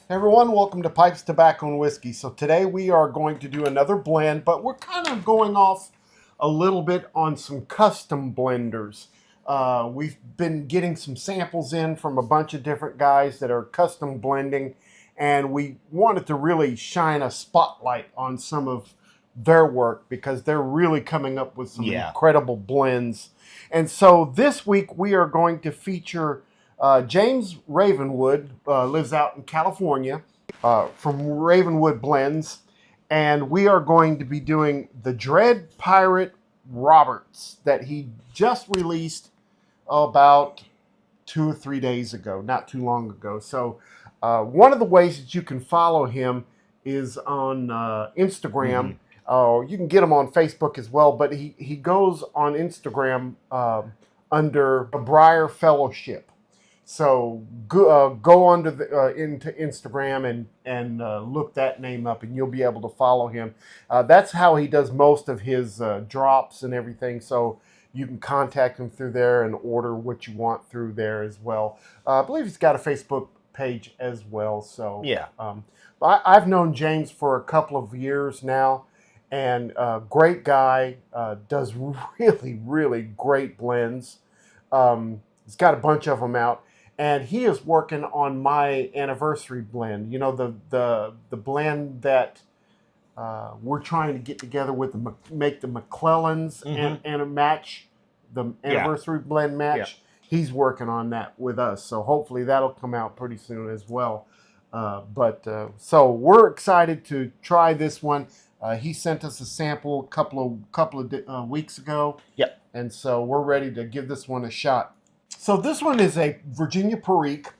Everyone, welcome to Pipes, Tobacco, and Whiskey. So today we are going to do another blend, but we're kind of going off a little bit on some custom blenders. We've been getting some samples in from a bunch of different guys that are custom blending, and we wanted to really shine a spotlight on some of their work because they're really coming up with some incredible blends. And so this week we are going to feature James Ravenwood, lives out in California, from Ravenwood Blends, and we are going to be doing the Dread Pirate Roberts that he just released about 2 or 3 days ago, not too long ago. So one of the ways that you can follow him is on Instagram. You can get him on Facebook as well, but he goes on Instagram under a Briar Fellowship. So go into Instagram and look that name up, and you'll be able to follow him. That's how he does most of his drops and everything. So you can contact him through there and order what you want through there as well. I believe he's got a Facebook page as well. So yeah, I've known James for a couple of years now, and great guy. Does really great blends. He's got a bunch of them out. And he is working on my anniversary blend. You know, the blend that we're trying to get together with, make the McClellans and a match, the anniversary blend match. Yeah. He's working on that with us. So hopefully that'll come out pretty soon as well. So we're excited to try this one. He sent us a sample a couple of weeks ago. Yep. And so we're ready to give this one a shot. So this one is a Virginia Perique,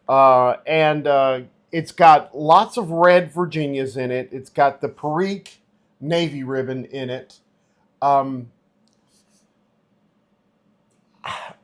and it's got lots of red Virginias in it. It's got the Perique navy ribbon in it. I'm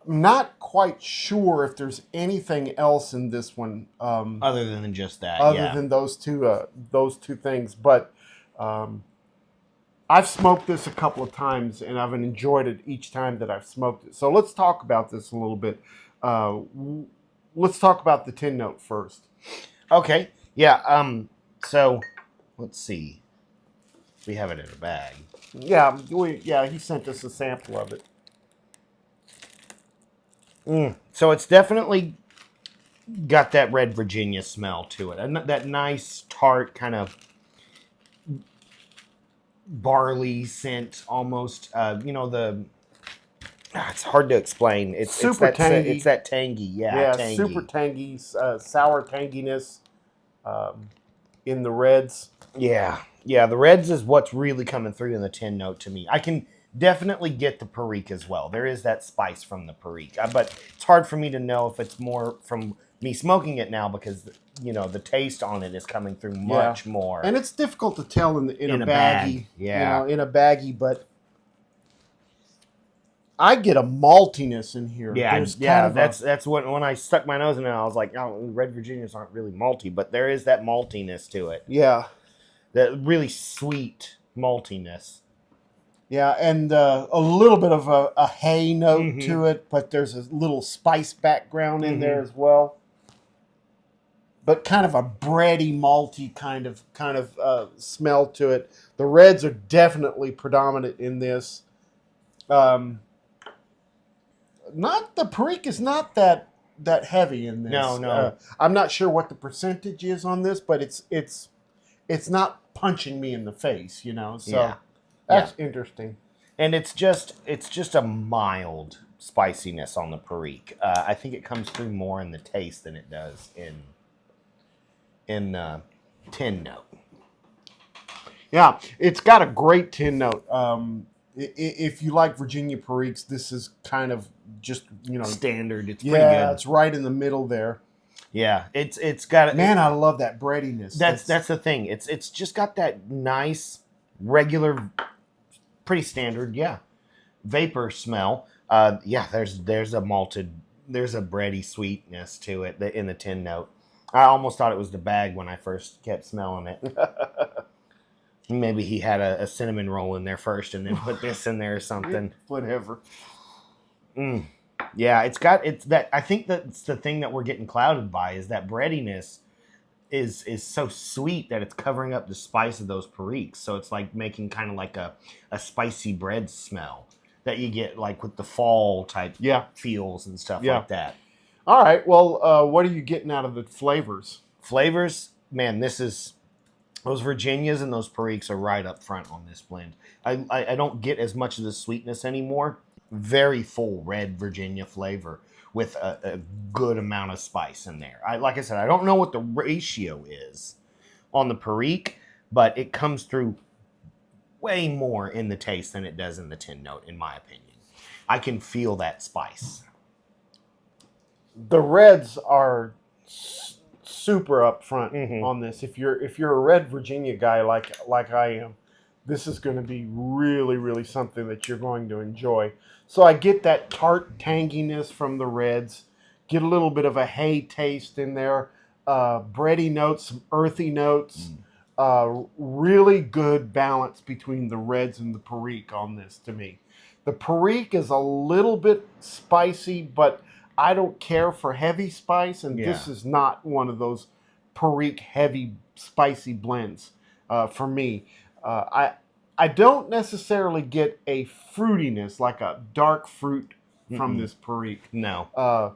not quite sure if there's anything else in this one other than just that. Other than those two things, but I've smoked this a couple of times, and I've enjoyed it each time that I've smoked it. So let's talk about this a little bit. Let's talk about the tin note first. Okay. Yeah. So let's see. We have it in a bag. Yeah. He sent us a sample of it. So it's definitely got that red Virginia smell to it, and that nice tart kind of barley scent almost. It's hard to explain. It's super tangy. It's that tangy, tangy. Super tangy, sour tanginess in the reds. Yeah, the reds is what's really coming through in the tin note to me. I can definitely get the Perique as well. There is that spice from the Perique, but it's hard for me to know if it's more from me smoking it now because the taste on it is coming through much more, and it's difficult to tell in a baggie. In a baggie, but I get a maltiness in here. That's when I stuck my nose in it. I was like, oh, red Virginias aren't really malty, but there is that maltiness to it. Yeah, that really sweet maltiness. Yeah, and a little bit of a hay note to it, but there's a little spice background in there as well. But kind of a bready, malty kind of smell to it. The reds are definitely predominant in this. The Perique is not that heavy in this. No. I'm not sure what the percentage is on this, but it's not punching me in the face, So that's interesting. And it's just a mild spiciness on the Perique. I think it comes through more in the taste than it does in tin note. Yeah, it's got a great tin note. If you like Virginia Periques, this is kind of just standard. It's pretty good. It's right in the middle there. Yeah, it's got. Man, I love that breadiness. That's the thing. It's just got that nice regular, pretty standard vapor smell. There's a bready sweetness to it in the tin note. I almost thought it was the bag when I first kept smelling it. Maybe he had a cinnamon roll in there first and then put this in there or something. Whatever. Yeah, it's that. I think that's the thing that we're getting clouded by is that breadiness is so sweet that it's covering up the spice of those periques. So it's like making kind of like a spicy bread smell that you get like with the fall type Yeah. feels and stuff Yeah. like that. All right. Well, what are you getting out of the flavors? Flavors, man, this is those Virginias and those periques are right up front on this blend. I don't get as much of the sweetness anymore. Very full red Virginia flavor with a good amount of spice in there. Like I said, I don't know what the ratio is on the perique, but it comes through way more in the taste than it does in the tin note, in my opinion. I can feel that spice. The reds are super upfront Mhm. on this. If you're a red Virginia guy like I am, this is going to be really something that you're going to enjoy. So I get that tart tanginess from the reds, get a little bit of a hay taste in there, bready notes, some earthy notes. Really good balance between the reds and the perique on this to me. The perique is a little bit spicy, but I don't care for heavy spice, and this Yeah. is not one of those perique heavy spicy blends for me. I don't necessarily get a fruitiness like a dark fruit from Mm-mm. this perique. No.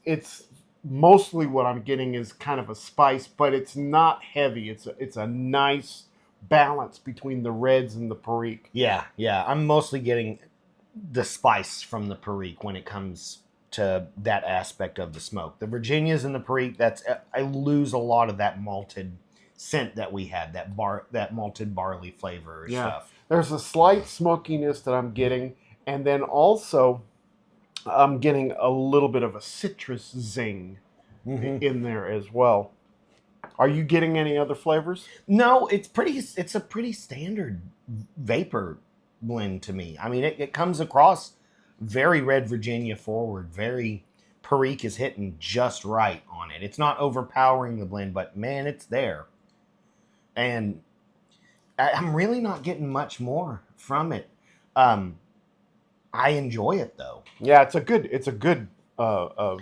It's mostly what I'm getting is kind of a spice, but it's not heavy. It's a nice balance between the reds and the perique. Yeah, yeah. I'm mostly getting the spice from the perique when it comes to that aspect of the smoke. The Virginias and the perique, I lose a lot of that malted scent that we had, that malted barley flavor or stuff. There's a slight smokiness that I'm getting, and then also I'm getting a little bit of a citrus zing in there as well. Are you getting any other flavors? No, it's a pretty standard vapor blend to me. I mean, it comes across very red Virginia forward, very perique is hitting just right on it. It's not overpowering the blend, but man, it's there. And I'm really not getting much more from it. I enjoy it though. Yeah, it's a good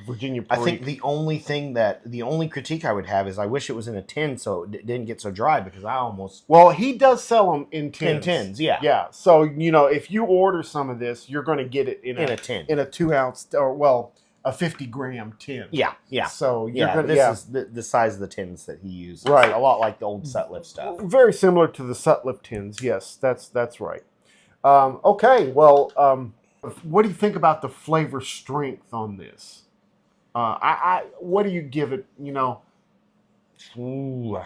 Virginia I perique. think the only critique I would have is I wish it was in a tin so it didn't get so dry because I almost Well, he does sell them in tins. yeah. Yeah. So if you order some of this, you're going to get it in a tin. in a 2 ounce or a 50-gram tin. Yeah, yeah. So you're Yeah, gonna, this is the size of the tins that he uses. Right. A lot like the old Sutliff stuff. Very similar to the Sutliff tins. Yes, that's right. Okay. Well, what do you think about the flavor strength on this? What do you give it? Ooh.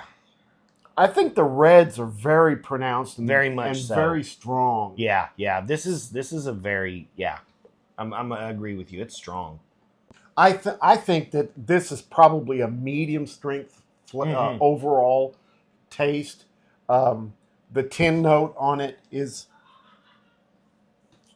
I think the reds are very pronounced and Very much and so. very strong. Yeah, yeah. This is a very I agree with you. It's strong. I think that this is probably a medium strength overall taste. The tin note on it is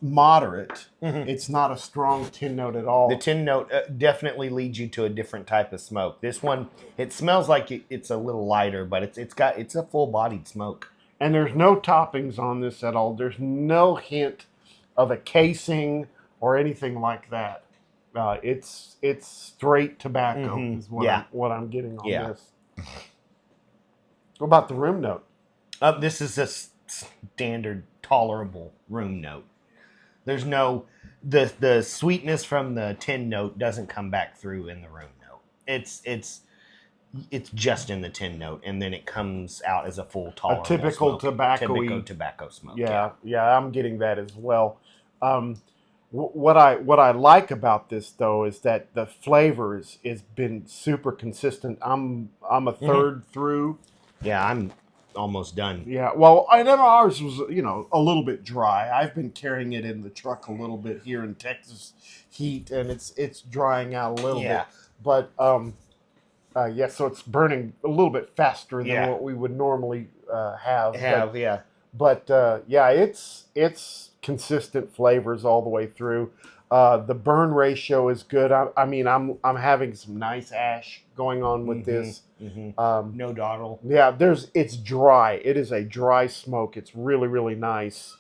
moderate. It's not a strong tin note at all. The tin note definitely leads you to a different type of smoke. This one, it smells like it's a little lighter, but it's a full bodied smoke. And there's no toppings on this at all. There's no hint of a casing or anything like that. It's straight tobacco is what I'm getting on this. What about the room note? This is a standard tolerable room note. There's no the sweetness from the tin note doesn't come back through in the room note. It's just in the tin note, and then it comes out as a full tolerable typical typical tobacco smoke. Yeah, I'm getting that as well. What I like about this though is that the flavor is been super consistent. I'm a third through. Yeah, I'm almost done. Yeah, well, I know ours was a little bit dry. I've been carrying it in the truck a little bit here in Texas heat, and it's drying out a little bit. But so it's burning a little bit faster than what we would normally have. But it's consistent flavors all the way through. The burn ratio is good. I mean, I'm having some nice ash going on with this. No dawdle. Yeah, it's dry. It is a dry smoke. It's really nice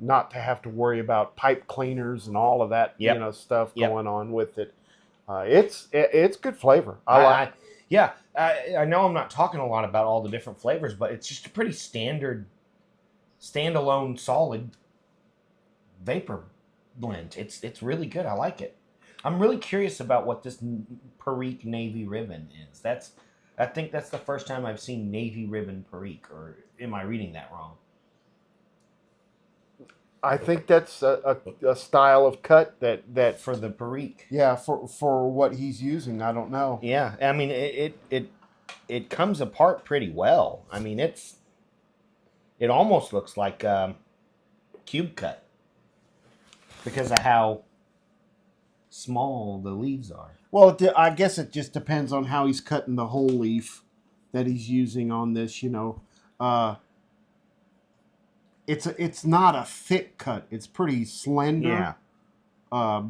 not to have to worry about pipe cleaners and all of that stuff going on with it. It's good flavor. Yeah, I know I'm not talking a lot about all the different flavors, but it's just a pretty standard, standalone, solid vapor blend. It's really good. I like it. I'm really curious about what this Perique Navy Ribbon is. I think that's the first time I've seen Navy Ribbon Perique, or am I reading that wrong? I think that's a style of cut that For the Perique. yeah, for what he's using. I don't know. Yeah, I mean it comes apart pretty well. I mean it almost looks like cube cut because of how small the leaves are. Well, I guess it just depends on how he's cutting the whole leaf that he's using on this. It's not a thick cut. It's pretty slender. Yeah.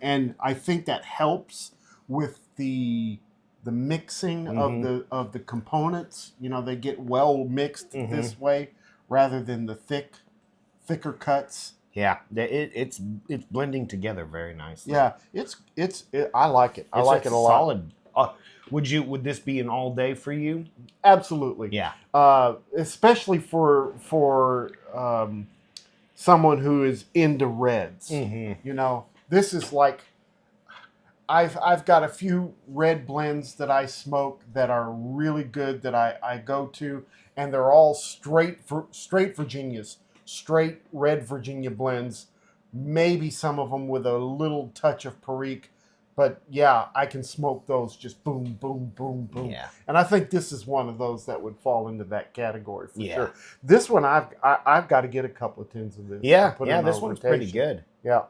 And I think that helps with the mixing of the components. They get well mixed this way rather than the thicker cuts. Yeah, it's blending together very nicely. Yeah, I like it. I like it a lot. Solid. Would this be an all day for you? Absolutely. Yeah. Especially for someone who is into reds. This is like I've got a few red blends that I smoke that are really good that I go to, and they're all straight Virginias, straight red Virginia blends. Maybe some of them with a little touch of Perique. But yeah, I can smoke those just boom, boom, boom, boom. Yeah. And I think this is one of those that would fall into that category for Yeah. sure. This one, I've got to get a couple of tins of this. Yeah, to put yeah, in this our one's rotation. pretty good. Yeah.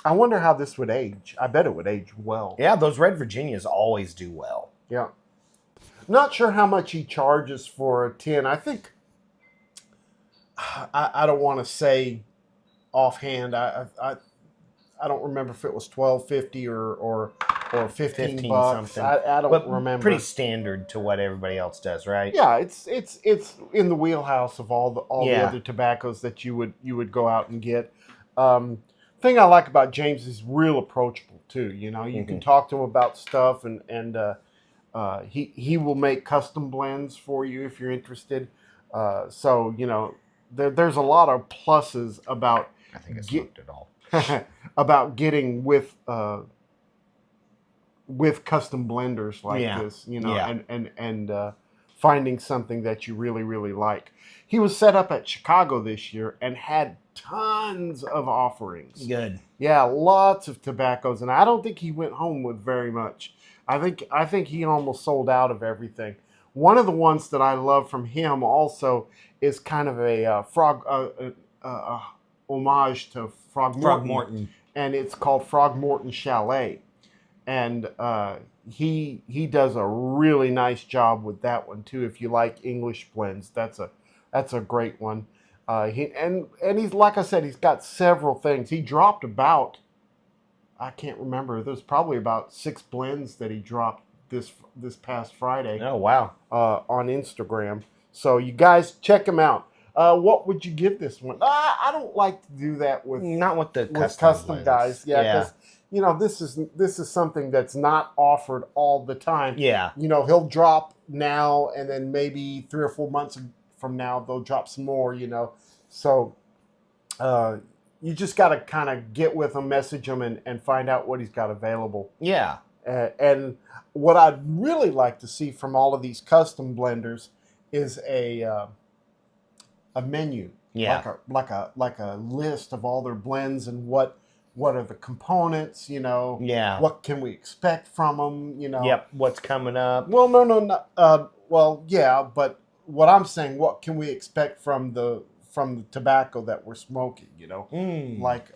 I wonder how this would age. I bet it would age well. Yeah, those red Virginias always do well. Yeah. Not sure how much he charges for a tin. I think, I don't want to say offhand. I don't remember if it was $12.50 or 15 bucks. something. I don't remember. Pretty standard to what everybody else does, right? Yeah, it's in the wheelhouse of all the Yeah. other tobaccos that you would go out and get. Thing I like about James is real approachable too. You can talk to him about stuff, and he will make custom blends for you if you're interested. So there's a lot of pluses about. I think I smoked it all. About getting with custom blenders like this, and finding something that you really, really like. He was set up at Chicago this year and had tons of offerings. Good. Yeah, lots of tobaccos, and I don't think he went home with very much. I think he almost sold out of everything. One of the ones that I love from him also is kind of a homage to Frogmorton, and it's called Frogmorton Chalet, and he does a really nice job with that one too. If you like English blends, that's a great one. He's, like I said, he's got several things. He dropped about, I can't remember. There's probably about 6 blends that he dropped this past Friday. Oh wow! On Instagram. So you guys check him out. What would you give this one? I don't like to do that with Not with the custom guys. Yeah. Because this is something that's not offered all the time. Yeah. He'll drop now, and then maybe 3 or 4 months from now they'll drop some more. So you just got to kind of get with him, message him, and find out what he's got available. Yeah. And what I'd really like to see from all of these custom blenders is a menu, Yeah. like a list of all their blends and what are the components, Yeah. what can we expect from them, Yep. What's coming up? Well, no, well, yeah, but what I'm saying, what can we expect from the tobacco that we're smoking, like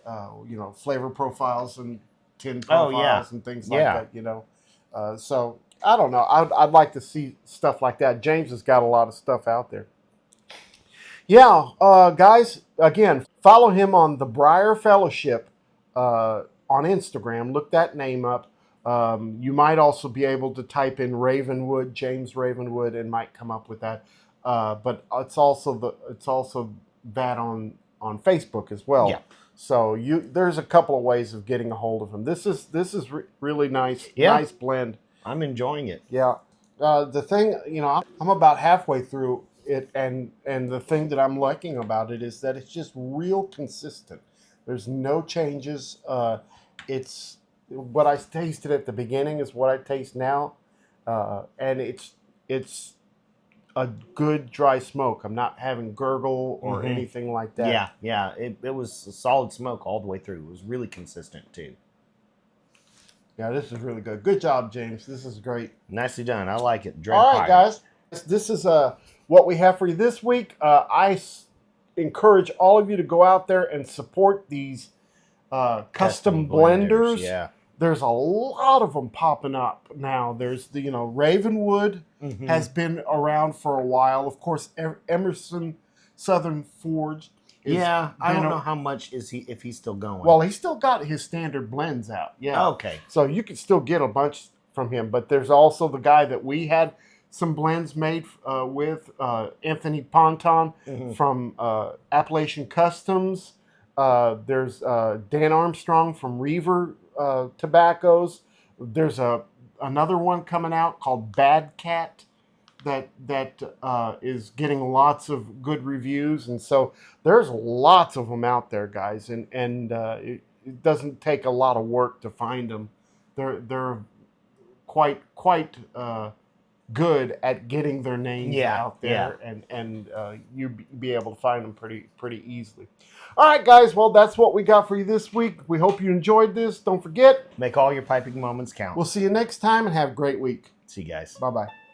flavor profiles and tin profiles and things like that, so I don't know. I'd like to see stuff like that. James has got a lot of stuff out there. Yeah, guys, again, follow him on the Briar Fellowship on Instagram. Look that name up. You might also be able to type in Ravenwood, James Ravenwood, and might come up with that. But it's also that on Facebook as well. Yeah. So there's a couple of ways of getting a hold of him. This is really nice, nice blend. I'm enjoying it. Yeah. The thing, I'm about halfway through it, and the thing that I'm liking about it is that it's just real consistent. There's no changes. It's what I tasted at the beginning is what I taste now, and it's a good dry smoke. I'm not having gurgle or anything like that. Yeah, yeah. It was a solid smoke all the way through. It was really consistent too. Yeah, this is really good. Good job, James. This is great. Nicely done. I like it. All right, guys. This is what we have for you this week. Encourage all of you to go out there and support these custom blenders. Yeah. There's a lot of them popping up now. There's the Ravenwood has been around for a while. Of course, Emerson Southern Forge. Yeah, I don't know how much if he's still going. Well, he's still got his standard blends out. Yeah. Okay. So you can still get a bunch from him. But there's also the guy that we had some blends made with, Anthony Ponton from Appalachian Customs. There's Dan Armstrong from Reaver Tobaccos. There's another one coming out called Bad Cat that is getting lots of good reviews, and so there's lots of them out there, guys, and it doesn't take a lot of work to find them. They're quite good at getting their names out there, and you be able to find them pretty easily. All right, guys. Well, that's what we got for you this week. We hope you enjoyed this. Don't forget, make all your piping moments count. We'll see you next time, and have a great week. See you guys. Bye-bye.